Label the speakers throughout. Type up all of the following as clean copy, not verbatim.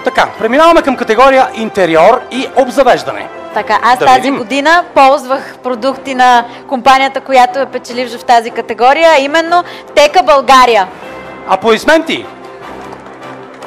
Speaker 1: Така, преминаваме към категория интериор и обзавеждане.
Speaker 2: Така, аз тази година ползвах продукти на компанията, която е печеливша в тази категория, а именно Тека България.
Speaker 1: Аплодисменти!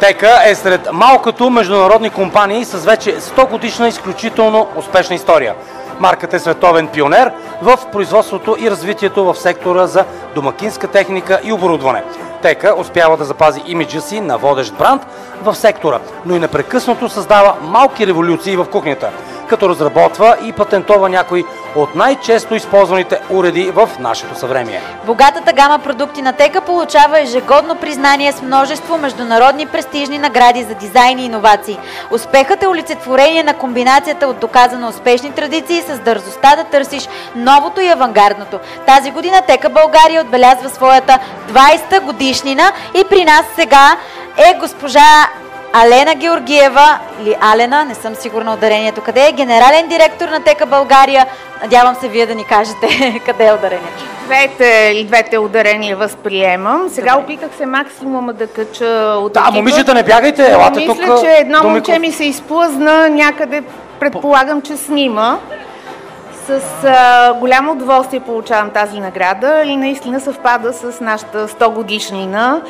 Speaker 1: Тека е сред малкото международни компании с вече 100 годишна изключително успешна история. Марката е световен пионер в производството и развитието в сектора за домакинска техника и оборудване. Тека успява да запази имиджа си на водещ бранд в сектора, но и непрекъснато създава малки революции в кухнята, като разработва и патентова някои от най-често използваните уреди в нашето съвремие.
Speaker 2: Богатата гама продукти на Тека получава ежегодно признание с множество международни престижни награди за дизайн и иновации. Успехът е олицетворение на комбинацията от доказано успешни традиции с дързостта да търсиш новото и авангардното. Тази година Тека България отбелязва своята 20-та годишнина и при нас сега е госпожа Алена Георгиева, или Алена, не съм сигурна ударението къде е, генерален директор на Тека България. Надявам се вие да ни кажете къде е ударението.
Speaker 3: Двете ударения възприемам. Сега опитах се максимума да кача от екипа.
Speaker 1: Да, момичета, не бягайте, елате тук.
Speaker 3: Мисля, че едно момче ми се изплъзна някъде, предполагам, че снима. С голямо удоволствие получавам тази награда и наистина съвпада с нашата 100 годишнина,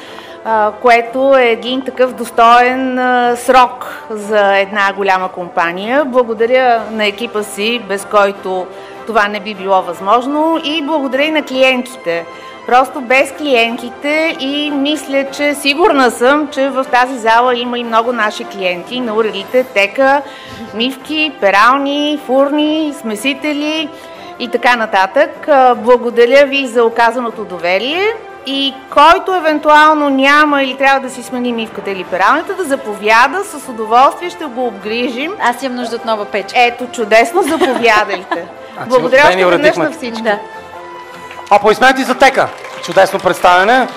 Speaker 3: което е един такъв достоен срок за една голяма компания. Благодаря на екипа си, без който това не би било възможно, и благодаря и на клиентите. Просто без клиентите, и мисля, че сигурна съм, че в тази зала има и много наши клиенти на уредите Тека, мивки, перални, фурни, смесители и така нататък. Благодаря ви за оказаното доверие. И който евентуално няма или трябва да си смени мивката или пералнята, да заповяда, с удоволствие ще го обгрижим.
Speaker 2: Аз имам нужда от нова печка.
Speaker 3: Ето, чудесно, заповядайте. Благодаря още веднъж на всички.
Speaker 1: Аплодисменти за Тека. Чудесно представяне.